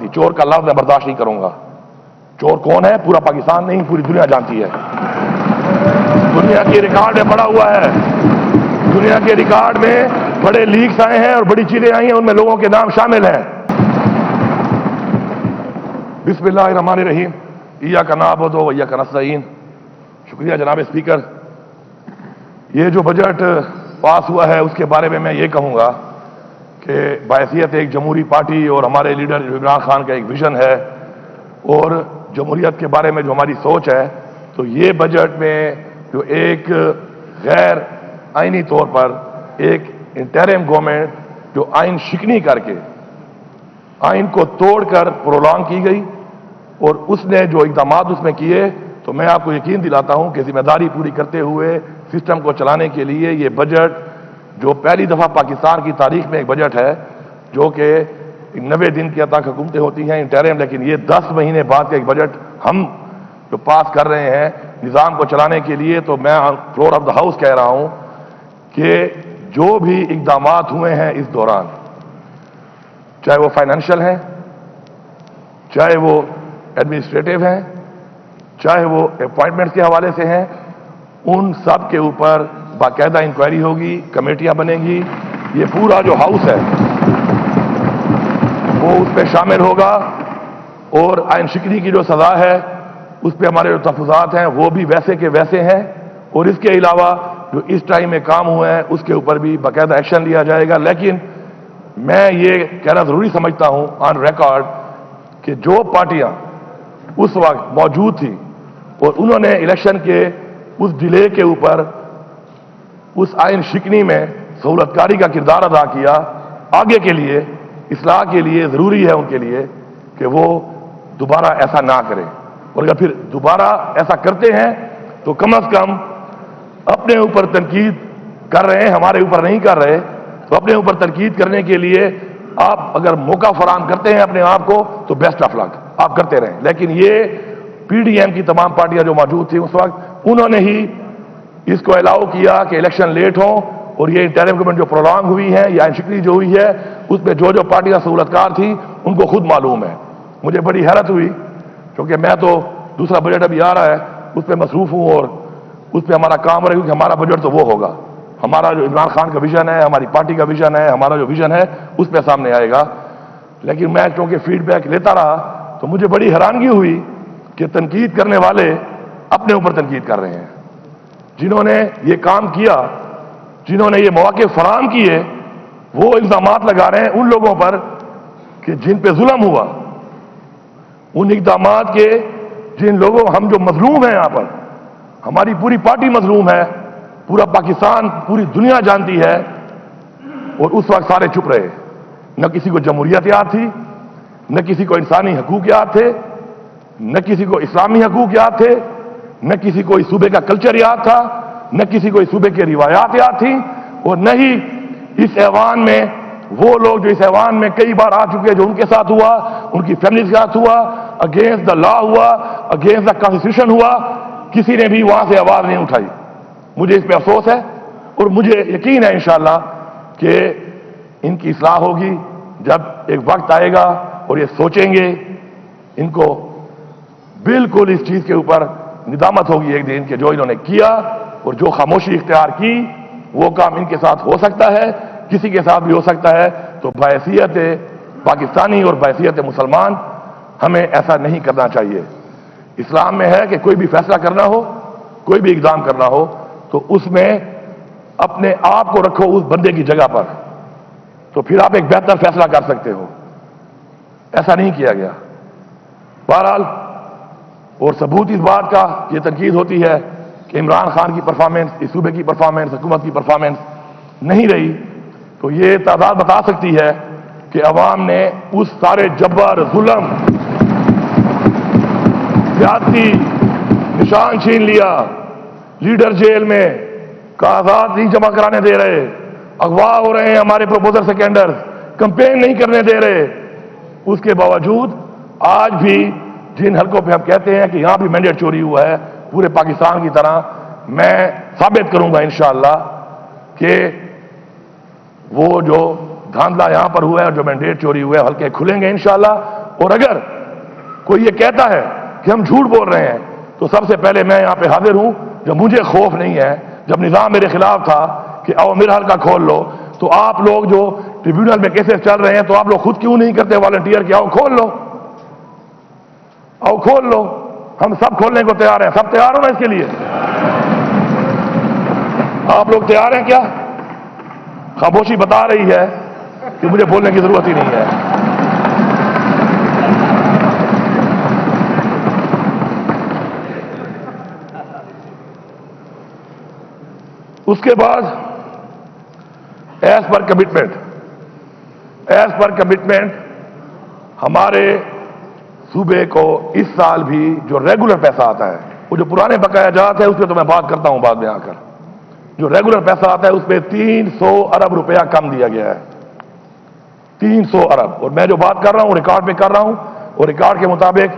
کہ چور کا لفظ میں برداشت نہیں کروں گا. چور کون ہے؟ پورا پاکستان نہیں، پوری دنیا جانتی ہے. دنیا کے ریکارڈ میں پڑا ہوا ہے، دنیا کے ریکارڈ میں بڑے لیکس آئے ہیں اور بڑی چیزیں آئی ہیں، ان میں لوگوں کے نام شامل ہیں. بسم اللہ الرحمن الرحیم. ایاک نعبد و ایاک نستعین. شکریہ جناب اسپیکر. یہ جو بجٹ پاس ہوا ہے اس کے بارے میں یہ کہوں گا کہ بحیثیت ایک جمہوری پارٹی اور ہمارے لیڈر عمران خان کا ایک ویژن ہے اور جمہوریت کے بارے میں جو ہماری سوچ ہے، تو یہ بجٹ میں جو ایک غیر آئینی طور پر ایک انٹرم گورنمنٹ جو آئین شکنی کر کے آئین کو توڑ کر پرولانگ کی گئی اور اس نے جو اقدامات اس میں کیے، تو میں آپ کو یقین دلاتا ہوں کہ ذمہ داری پوری کرتے ہوئے سسٹم کو چلانے کے لیے یہ بجٹ جو پہلی دفعہ پاکستان کی تاریخ میں ایک بجٹ ہے جو کہ 90 دن کی تک حکومتیں ہوتی ہیں انٹرم، لیکن یہ 10 مہینے بعد کا ایک بجٹ ہم جو پاس کر رہے ہیں نظام کو چلانے کے لیے، تو میں فلور آف دا ہاؤس کہہ رہا ہوں کہ جو بھی اقدامات ہوئے ہیں اس دوران، چاہے وہ فائنینشیل ہیں، چاہے وہ ایڈمنسٹریٹو ہیں، چاہے وہ اپوائنٹمنٹس کے حوالے سے ہیں، ان سب کے اوپر باقاعدہ انکوائری ہوگی، کمیٹیاں بنیں گی. یہ پورا جو ہاؤس ہے وہ اس پہ شامل ہوگا اور آئین شکنی کی جو سزا ہے اس پہ ہمارے جو تحفظات ہیں وہ بھی ویسے کے ویسے ہیں، اور اس کے علاوہ جو اس ٹائم میں کام ہوئے ہیں اس کے اوپر بھی باقاعدہ ایکشن لیا جائے گا. لیکن میں یہ کہنا ضروری سمجھتا ہوں آن ریکارڈ کہ جو پارٹیاں اس وقت موجود تھیں اور انہوں نے الیکشن کے اس ڈیلے کے اوپر اس آئین شکنی میں سہولت کاری کا کردار ادا کیا، آگے کے لیے اصلاح کے لیے ضروری ہے ان کے لیے کہ وہ دوبارہ ایسا نہ کریں، اور اگر پھر دوبارہ ایسا کرتے ہیں تو کم از کم اپنے اوپر تنقید کر رہے ہیں، ہمارے اوپر نہیں کر رہے، تو اپنے اوپر تنقید کرنے کے لیے آپ اگر موقع فراہم کرتے ہیں اپنے آپ کو تو بیسٹ آف لک آپ کرتے رہیں. لیکن یہ پی ڈی ایم کی تمام پارٹیاں جو موجود تھیں اس وقت، انہوں نے ہی اس کو الاؤ کیا کہ الیکشن لیٹ ہوں، اور یہ انٹرم گورنمنٹ جو پرولانگ ہوئی ہے یا انشکری جو ہوئی ہے اس میں جو پارٹیاں سہولت کار تھیں ان کو خود معلوم ہے. مجھے بڑی حیرت ہوئی کیونکہ میں تو دوسرا بجٹ ابھی آ رہا ہے اس پہ مصروف ہوں اور اس پہ ہمارا کام رہے گا کہ ہمارا بجٹ تو وہ ہوگا، ہمارا جو عمران خان کا ویژن ہے، ہماری پارٹی کا ویژن ہے، ہمارا جو ویژن ہے اس پہ سامنے آئے گا. لیکن میں کیونکہ فیڈ بیک لیتا رہا تو مجھے بڑی حیرانگی ہوئی کہ تنقید کرنے والے اپنے اوپر تنقید کر رہے ہیں. جنہوں نے یہ کام کیا، جنہوں نے یہ مواقع فراہم کیے، وہ الزامات لگا رہے ہیں ان لوگوں پر کہ جن پہ ظلم ہوا، ان اقدامات کے جن لوگوں ہم جو مظلوم ہیں یہاں پر، ہماری پوری پارٹی مظلوم ہے، پورا پاکستان پوری دنیا جانتی ہے، اور اس وقت سارے چپ رہے. نہ کسی کو جمہوریت یاد تھی، نہ کسی کو انسانی حقوق یاد تھے، نہ کسی کو اسلامی حقوق یاد تھے، نہ کسی کو اس صوبے کا کلچر یاد تھا، نہ کسی کو اس صوبے کی روایات یاد تھیں، اور نہ ہی اس ایوان میں وہ لوگ جو اس ایوان میں کئی بار آ چکے جو ان کے ساتھ ہوا، ان کی فیملی کے ساتھ ہوا، اگینسٹ دا لا ہوا، اگینسٹ دا کانسٹیٹیوشن ہوا، کسی نے بھی وہاں سے آواز نہیں اٹھائی. مجھے اس پہ افسوس ہے اور مجھے یقین ہے انشاءاللہ کہ ان کی اصلاح ہوگی جب ایک وقت آئے گا اور یہ سوچیں گے، ان کو بالکل اس چیز کے اوپر ندامت ہوگی ایک دن کہ جو انہوں نے کیا اور جو خاموشی اختیار کی وہ کام ان کے ساتھ ہو سکتا ہے، کسی کے ساتھ بھی ہو سکتا ہے. تو بحیثیت پاکستانی اور بحیثیت مسلمان ہمیں ایسا نہیں کرنا چاہیے. اسلام میں ہے کہ کوئی بھی فیصلہ کرنا ہو، کوئی بھی اقدام کرنا ہو تو اس میں اپنے آپ کو رکھو اس بندے کی جگہ پر، تو پھر آپ ایک بہتر فیصلہ کر سکتے ہو. ایسا نہیں کیا گیا. بہرحال اور ثبوت اس بات کا یہ تنقید ہوتی ہے کہ عمران خان کی پرفارمنس، اس صوبے کی پرفارمنس، حکومت کی پرفارمنس نہیں رہی، تو یہ تعداد بتا سکتی ہے کہ عوام نے اس سارے جبر، ظلم، زیادتی، نشان چھین لیا، لیڈر جیل میں، کاغذات نہیں جمع کرانے دے رہے، اغوا ہو رہے ہیں ہمارے پروپوزر سیکنڈرز، کمپین نہیں کرنے دے رہے، اس کے باوجود آج بھی جن حلقوں پہ ہم کہتے ہیں کہ یہاں بھی مینڈیٹ چوری ہوا ہے پورے پاکستان کی طرح، میں ثابت کروں گا انشاءاللہ کہ وہ جو دھاندلا یہاں پر ہوا ہے اور جو مینڈیٹ چوری ہوا ہے حلقے کھلیں گے انشاءاللہ، اور اگر کوئی یہ کہتا ہے کہ ہم جھوٹ بول رہے ہیں تو سب سے پہلے میں یہاں پہ حاضر ہوں، جب مجھے خوف نہیں ہے، جب نظام میرے خلاف تھا کہ آؤ میرا حلقہ کھول لو، تو آپ لوگ جو ٹریبیونل میں کیسز چل رہے ہیں تو آپ لوگ خود کیوں نہیں کرتے والنٹیئر کہ آؤ کھول لو، آؤ کھول لو، ہم سب کھولنے کو تیار ہیں، سب تیار ہو نا اس کے لیے؟ آپ لوگ تیار ہیں کیا؟ خاموشی بتا رہی ہے کہ مجھے بولنے کی ضرورت ہی نہیں ہے۔ اس کے بعد ایز پر کمٹمنٹ ہمارے صوبے کو اس سال بھی جو ریگولر پیسہ آتا ہے، وہ جو پرانے بقایا جات ہے اس پہ تو میں بات کرتا ہوں بعد میں آ کر، جو ریگولر پیسہ آتا ہے اس پہ 300 ارب روپیہ کم دیا گیا ہے، 300 ارب۔ اور میں جو بات کر رہا ہوں ریکارڈ پہ کر رہا ہوں، اور ریکارڈ کے مطابق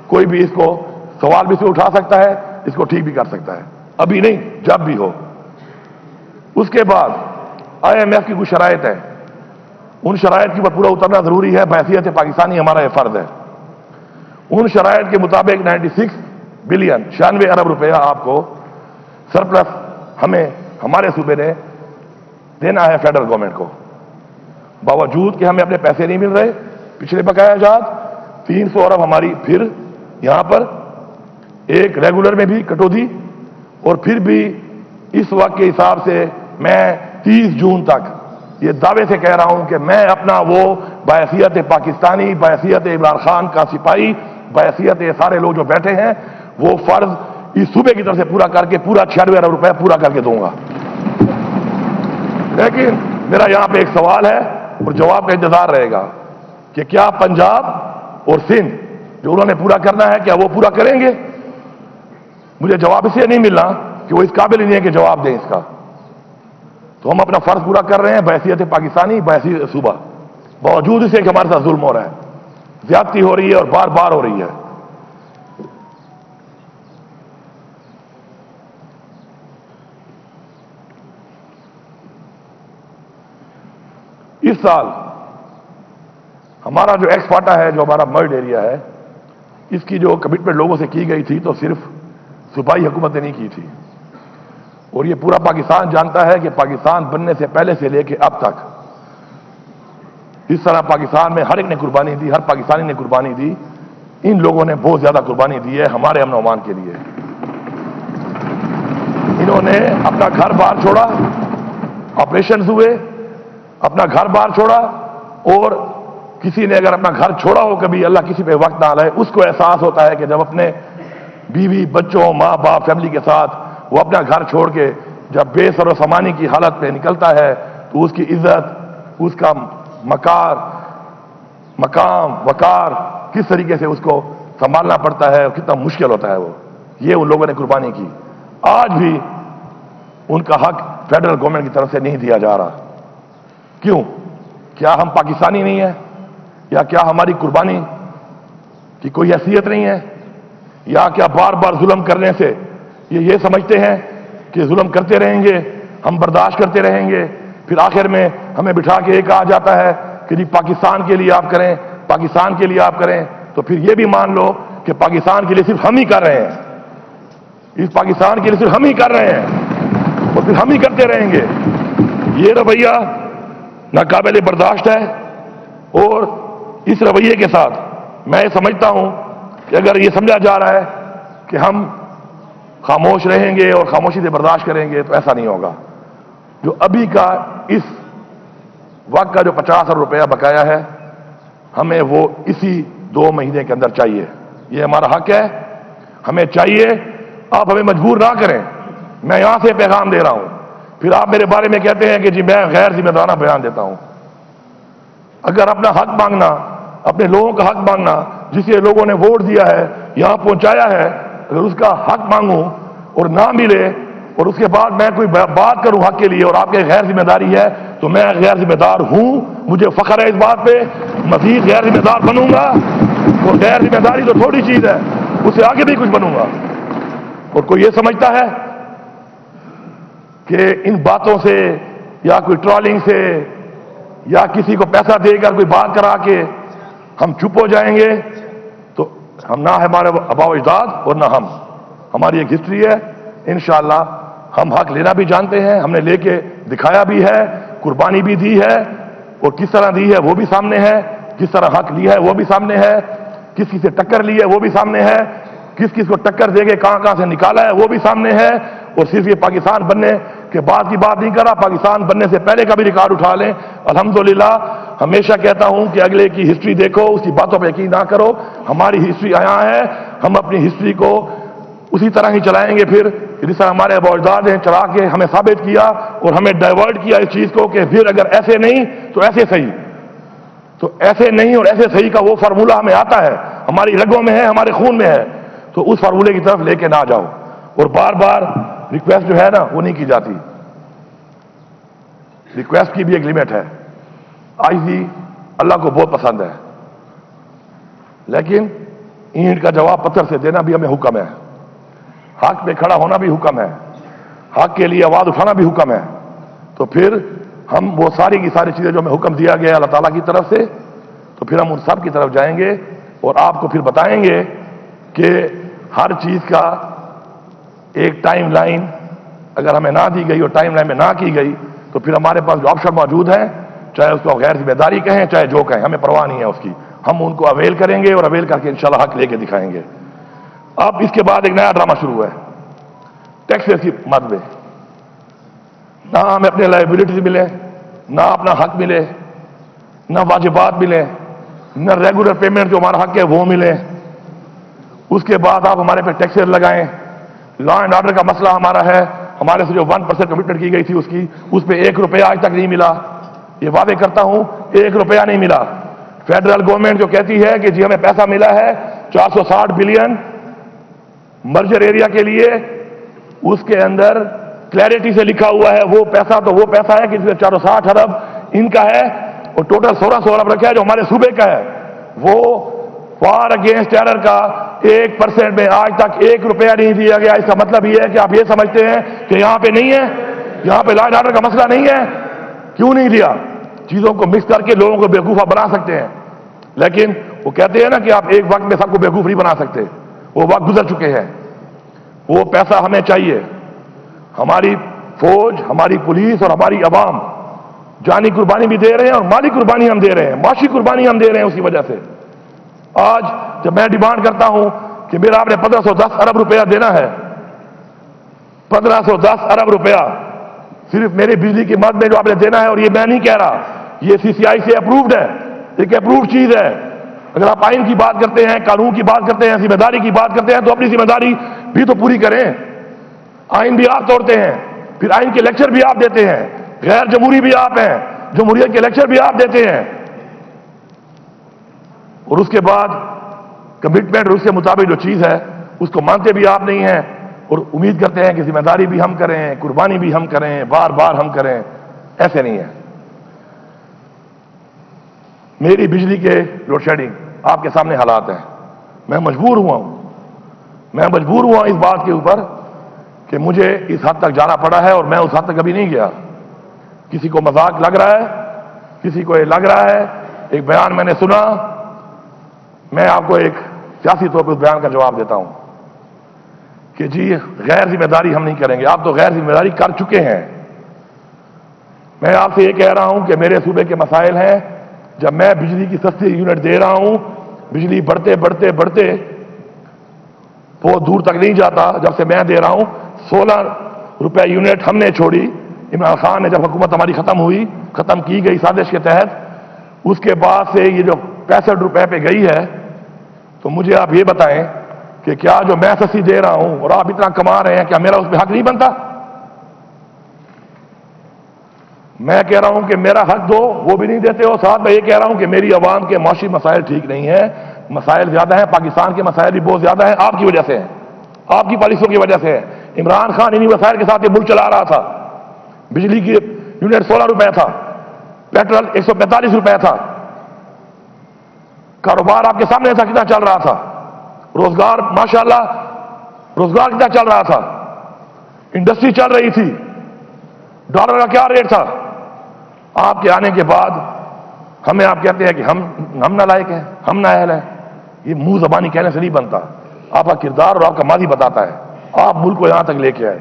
کوئی بھی اس کو سوال بھی سے اٹھا سکتا ہے، اس کو ٹھیک بھی کر سکتا ہے، ابھی نہیں جب بھی ہو۔ اس کے بعد IMF کی کچھ شرائط ہیں، ان شرائط کے اوپر پورا اترنا ضروری ہے، بحیثیت پاکستانی ہمارا یہ فرض ہے۔ ان شرائط کے مطابق 96 بلین 96 ارب روپیہ آپ کو سرپلس ہمیں ہمارے صوبے نے دینا ہے فیڈرل گورنمنٹ کو، باوجود کہ ہمیں اپنے پیسے نہیں مل رہے پچھلے بقایا جات۔ 300 ارب ہماری پھر یہاں پر ایک ریگولر میں بھی کٹوتی، اور پھر بھی اس وقت کے حساب سے میں 30 جون تک یہ دعوے سے کہہ رہا ہوں کہ میں اپنا وہ بحیثیت پاکستانی، بحیثیت عمران خان کا سپاہی، بحیثیت یہ سارے لوگ جو بیٹھے ہیں، وہ فرض اس صوبے کی طرف سے پورا کر کے پورا 96 ارب روپے پورا کر کے دوں گا۔ لیکن میرا یہاں پہ ایک سوال ہے اور جواب کا انتظار رہے گا کہ کیا پنجاب اور سندھ جو انہوں نے پورا کرنا ہے کیا وہ پورا کریں گے؟ مجھے جواب اس لیے نہیں مل رہا کہ وہ اس قابل ہی نہیں ہے کہ جواب دیں اس کا۔ تو ہم اپنا فرض پورا کر رہے ہیں بحیثیت پاکستانی، بحیثیت صوبہ، باوجود اسے کہ ہمارے ساتھ ظلم ہو رہا ہے، زیادتی ہو رہی ہے اور بار بار ہو رہی ہے۔ اس سال ہمارا جو ایکسپاٹا ہے، جو ہمارا مرڈ ایریا ہے، اس کی جو کمٹمنٹ لوگوں سے کی گئی تھی تو صرف صوبائی حکومت نے نہیں کی تھی، اور یہ پورا پاکستان جانتا ہے کہ پاکستان بننے سے پہلے سے لے کے اب تک اس طرح پاکستان میں ہر ایک نے قربانی دی، ہر پاکستانی نے قربانی دی۔ ان لوگوں نے بہت زیادہ قربانی دی ہے ہمارے امن و امان کے لیے۔ انہوں نے اپنا گھر بار چھوڑا، آپریشنز ہوئے، اپنا گھر بار چھوڑا، اور کسی نے اگر اپنا گھر چھوڑا ہو کبھی، اللہ کسی پہ وقت نہ لائے، اس کو احساس ہوتا ہے کہ جب اپنے بیوی بچوں ماں باپ فیملی کے ساتھ وہ اپنا گھر چھوڑ کے جب بے سر و سامانی کی حالت پہ نکلتا ہے تو اس کی عزت، اس کا مقام وقار کس طریقے سے اس کو سنبھالنا پڑتا ہے، کتنا مشکل ہوتا ہے وہ، یہ ان لوگوں نے قربانی کی۔ آج بھی ان کا حق فیڈرل گورنمنٹ کی طرف سے نہیں دیا جا رہا۔ کیوں؟ کیا ہم پاکستانی نہیں ہیں، یا کیا ہماری قربانی کی کوئی حیثیت نہیں ہے، یا کیا بار بار ظلم کرنے سے یہ سمجھتے ہیں کہ ظلم کرتے رہیں گے، ہم برداشت کرتے رہیں گے، پھر آخر میں ہمیں بٹھا کے یہ کہا جاتا ہے کہ جی پاکستان کے لیے آپ کریں، پاکستان کے لیے آپ کریں، تو پھر یہ بھی مان لو کہ پاکستان کے لیے صرف ہم ہی کر رہے ہیں، اس پاکستان کے لیے صرف ہم ہی کر رہے ہیں، اور پھر ہم ہی کرتے رہیں گے۔ یہ رویہ ناقابل برداشت ہے، اور اس رویے کے ساتھ میں یہ سمجھتا ہوں کہ اگر یہ سمجھا جا رہا ہے کہ ہم خاموش رہیں گے اور خاموشی سے برداشت کریں گے تو ایسا نہیں ہوگا۔ جو ابھی کا اس وقت کا جو 50 ارب روپیہ بقایا ہے، ہمیں وہ اسی 2 مہینے کے اندر چاہیے، یہ ہمارا حق ہے، ہمیں چاہیے۔ آپ ہمیں مجبور نہ کریں، میں یہاں سے پیغام دے رہا ہوں، پھر آپ میرے بارے میں کہتے ہیں کہ جی میں غیر ذمہ دارانہ بیان دیتا ہوں۔ اگر اپنا حق مانگنا، اپنے لوگوں کا حق مانگنا، جسے لوگوں نے ووٹ دیا ہے، یہاں پہنچایا ہے، اگر اس کا حق مانگوں اور نہ ملے اور اس کے بعد میں کوئی بات کروں حق کے لیے اور آپ کے غیر ذمہ داری ہے، تو میں غیر ذمہ دار ہوں، مجھے فخر ہے اس بات پہ، مزید غیر ذمہ دار بنوں گا، اور غیر ذمہ داری تو تھوڑی چیز ہے، اس سے آگے بھی کچھ بنوں گا۔ اور کوئی یہ سمجھتا ہے کہ ان باتوں سے یا کوئی ٹرولنگ سے یا کسی کو پیسہ دے کر کوئی بات کرا کے ہم چپ ہو جائیں گے تو ہم نہ ہمارے آباء و اجداد اور نہ ہم، ہماری ایک ہسٹری ہے. انشاءاللہ ہم حق لینا بھی جانتے ہیں، ہم نے لے کے دکھایا بھی ہے، قربانی بھی دی ہے، اور کس طرح دی ہے وہ بھی سامنے ہے، کس طرح حق لیا ہے وہ بھی سامنے ہے، کس سے ٹکر لی ہے وہ بھی سامنے ہے، کس کو ٹکر دے کے کہاں سے نکالا ہے وہ بھی سامنے ہے. اور صرف یہ پاکستان بننے کے بعد کی بات نہیں کر رہا، پاکستان بننے سے پہلے کا بھی ریکارڈ اٹھا لیں. الحمدللہ ہمیشہ کہتا ہوں کہ اگلے کی ہسٹری دیکھو، اس کی باتوں پہ یقین نہ کرو. ہماری ہسٹری یہاں ہے، ہم اپنی ہسٹری کو اسی طرح ہی چلائیں گے. پھر جس طرح ہمارے آباء و اجداد نے چلا کے ہمیں ثابت کیا اور ہمیں ڈائیورٹ کیا اس چیز کو کہ پھر اگر ایسے نہیں تو ایسے صحیح، تو ایسے نہیں اور ایسے صحیح کا وہ فارمولہ ہمیں آتا ہے، ہماری رگوں میں ہے، ہمارے خون میں ہے. تو اس فارمولے کی طرف لے کے نہ جاؤ. اور بار بار ریکویسٹ جو ہے نا وہ نہیں کی جاتی، ریکویسٹ کی بھی ایک لمٹ ہے. عاجزی اللہ کو بہت پسند ہے، لیکن اینٹ کا جواب پتھر سے دینا بھی ہمیں حکم ہے. حق پہ کھڑا ہونا بھی حکم ہے، حق کے لیے آواز اٹھانا بھی حکم ہے. تو پھر ہم وہ ساری کی ساری چیزیں جو ہمیں حکم دیا گیا اللہ تعالیٰ کی طرف سے، تو پھر ہم ان سب کی طرف جائیں گے اور آپ کو پھر بتائیں گے کہ ہر چیز کا ایک ٹائم لائن اگر ہمیں نہ دی گئی اور ٹائم لائن میں نہ کی گئی تو پھر ہمارے پاس جو آپشن موجود ہیں، چاہے اس کو غیر ذمہ داری کہیں چاہے جو کہیں، ہمیں پرواہ نہیں ہے اس کی. ہم ان کو اویل کریں گے اور اویل کر کے انشاءاللہ حق لے کے دکھائیں گے. اب اس کے بعد ایک نیا ڈرامہ شروع ہے ٹیکسز کی مد میں. نہ ہمیں اپنے لائبلٹیز ملے، نہ اپنا حق ملے، نہ واجبات ملے، نہ ریگولر پیمنٹ جو ہمارا حق ہے وہ ملے. اس کے بعد آپ ہمارے پہ ٹیکسز لگائیں. لا اینڈ آرڈر کا مسئلہ ہمارا ہے، ہمارے سے جو 1% کمٹمنٹ کی گئی تھی اس پہ 1 روپیہ آج تک نہیں ملا. یہ وعدے کرتا ہوں 1 روپیہ نہیں ملا. فیڈرل گورنمنٹ جو کہتی ہے کہ جی ہمیں پیسہ ملا ہے 460 بلین مرجر ایریا کے لیے، اس کے اندر کلیئرٹی سے لکھا ہوا ہے وہ پیسہ تو وہ پیسہ ہے کہ جس میں 460 ارب ان کا ہے اور ٹوٹل 1600 ارب رکھا ہے جو ہمارے صوبے کا ہے. وہ وار اگینسٹ ٹیرر کا 1% میں آج تک 1 روپیہ نہیں دیا گیا. اس کا مطلب یہ ہے کہ آپ یہ سمجھتے ہیں کہ یہاں پہ نہیں ہے، یہاں پہ لا اینڈ آرڈر کا مسئلہ نہیں ہے. کیوں نہیں دیا؟ چیزوں کو مکس کر کے لوگوں کو بیوقوفہ بنا سکتے ہیں، لیکن وہ کہتے ہیں نا کہ آپ ایک وقت میں سب کو بیوقوف نہیں بنا سکتے. وہ وقت گزر چکے ہیں. وہ پیسہ ہمیں چاہیے. ہماری فوج، ہماری پولیس اور ہماری عوام جانی قربانی بھی دے رہے ہیں اور مالی قربانی ہم دے رہے ہیں، معاشی قربانی ہم دے رہے ہیں. اسی وجہ سے آج جب میں ڈیمانڈ کرتا ہوں کہ میرا آپ نے 1510 ارب روپیہ دینا ہے، 1510 ارب روپیہ صرف میری بجلی کی مد میں جو آپ نے دینا ہے، اور یہ میں نہیں کہہ رہا، یہ CCI سے اپرووڈ ہے، ایک اپرووڈ چیز ہے. اگر آپ آئین کی بات کرتے ہیں، قانون کی بات کرتے ہیں، ذمہ داری کی بات کرتے ہیں تو اپنی ذمہ داری بھی تو پوری کریں. آئین بھی آپ توڑتے ہیں، پھر آئین کے لیکچر بھی آپ دیتے ہیں، غیر جمہوری بھی آپ ہیں، جمہوریت کے لیکچر بھی آپ دیتے ہیں، اور اس کے بعد کمٹمنٹ اور اس کے مطابق جو چیز ہے اس کو مانتے بھی آپ نہیں ہیں اور امید کرتے ہیں کہ ذمہ داری بھی ہم کریں، قربانی بھی ہم کریں، بار بار ہم کریں. ایسے نہیں ہے. میری بجلی کے لوڈ شیڈنگ آپ کے سامنے حالات ہیں. میں مجبور ہوا اس بات کے اوپر کہ مجھے اس حد تک جانا پڑا ہے اور میں اس حد تک کبھی نہیں گیا. کسی کو مذاق لگ رہا ہے، کسی کو یہ لگ رہا ہے. ایک بیان میں نے سنا، میں آپ کو ایک سیاسی طور پر اس بیان کا جواب دیتا ہوں کہ جی غیر ذمہ داری ہم نہیں کریں گے. آپ تو غیر ذمہ داری کر چکے ہیں. میں آپ سے یہ کہہ رہا ہوں کہ میرے صوبے کے مسائل ہیں. جب میں بجلی کی سستی یونٹ دے رہا ہوں، بجلی بڑھتے بہت دور تک نہیں جاتا. جب سے میں دے رہا ہوں 16 روپے یونٹ ہم نے چھوڑی. عمران خان نے جب حکومت ہماری ختم کی گئی سازش کے تحت، اس کے بعد سے یہ جو 65 روپے پہ گئی ہے، تو مجھے آپ یہ بتائیں کہ کیا جو میں سستی دے رہا ہوں اور آپ اتنا کما رہے ہیں، کیا میرا اس پہ حق نہیں بنتا؟ میں کہہ رہا ہوں کہ میرا حق دو، وہ بھی نہیں دیتے ہو. ساتھ میں یہ کہہ رہا ہوں کہ میری عوام کے معاشی مسائل ٹھیک نہیں ہیں، مسائل زیادہ ہیں. پاکستان کے مسائل بھی بہت زیادہ ہیں، آپ کی وجہ سے ہیں، آپ کی پالیسیوں کی وجہ سے ہے. عمران خان انہی وسائل کے ساتھ یہ ملک چلا رہا تھا. بجلی کی یونٹ 16 روپے تھا، پیٹرول 145 روپے تھا. کاروبار آپ کے سامنے تھا کتنا چل رہا تھا. روزگار ماشاءاللہ روزگار کتنا چل رہا تھا. انڈسٹری چل رہی تھی. ڈالر کا کیا ریٹ تھا. آپ کے آنے کے بعد ہمیں آپ کہتے ہیں کہ ہم نالائق ہیں، ہم نااہل ہیں. یہ منہ زبانی کہنے سے نہیں بنتا. آپ کا کردار اور آپ کا ماضی بتاتا ہے. آپ ملک کو یہاں تک لے کے آئے.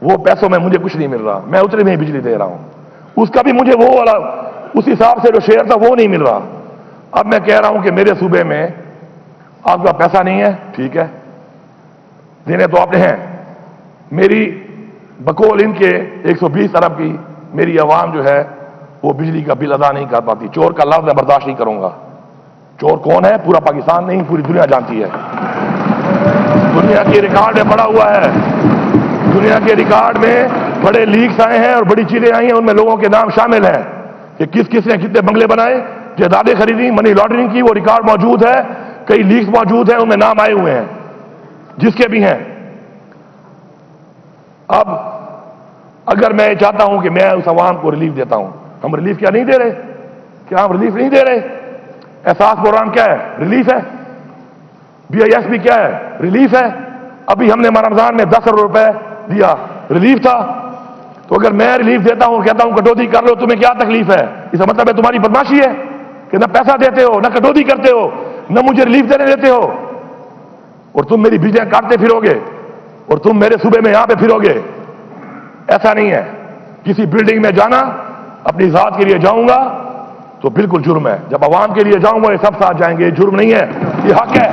وہ پیسوں میں مجھے کچھ نہیں مل رہا، میں اتنے میں ہی بجلی دے رہا ہوں. اس کا بھی مجھے وہ والا اس حساب سے جو شیئر تھا وہ نہیں مل رہا. اب میں کہہ رہا ہوں کہ میرے صوبے میں آپ کا پیسہ نہیں ہے، ٹھیک ہے، دینے تو آپ نے ہیں. میری بقول ان کے 120 ارب کی میری عوام جو ہے وہ بجلی کا بل ادا نہیں کر پاتی. چور کا لفظ میں برداشت نہیں کروں گا. چور کون ہے پورا پاکستان نہیں پوری دنیا جانتی ہے. دنیا کے ریکارڈ میں پڑا ہوا ہے. دنیا کے ریکارڈ میں بڑے لیکس آئے ہیں اور بڑی چیزیں آئی ہیں، ان میں لوگوں کے نام شامل ہیں کہ کس کس نے کتنے بنگلے بنائے، جائیدادیں خریدی، منی لانڈرنگ کی. وہ ریکارڈ موجود ہے، کئی لیکس موجود ہیں، ان میں نام آئے ہوئے ہیں جس کے بھی ہیں. اب اگر میں چاہتا ہوں کہ میں اس عوام کو ریلیف دیتا ہوں، ہم ریلیف کیا نہیں دے رہے؟ کیا ہم ریلیف نہیں دے رہے؟ احساس پروگرام کیا ہے؟ ریلیف ہے. BIS بھی کیا ہے؟ ریلیف ہے. ابھی ہم نے رمضان میں 10 کروڑ روپے دیا، ریلیف تھا. تو اگر میں ریلیف دیتا ہوں، کہتا ہوں کٹوتی کر لو، تمہیں کیا تکلیف ہے؟ اس کا مطلب ہے تمہاری بدماشی ہے کہ نہ پیسہ دیتے ہو، نہ کٹوتی کرتے ہو، نہ مجھے ریلیف دینے دیتے ہو، اور تم میری بجلیاں کاٹتے پھرو گے اور تم میرے صوبے میں یہاں پہ پھرو گے. ایسا نہیں ہے. کسی بلڈنگ میں جانا اپنی ذات کے لیے جاؤں گا تو بالکل جرم ہے. جب عوام کے لیے جاؤں گا یہ سب ساتھ جائیں گے. یہ جرم نہیں ہے، یہ حق ہے.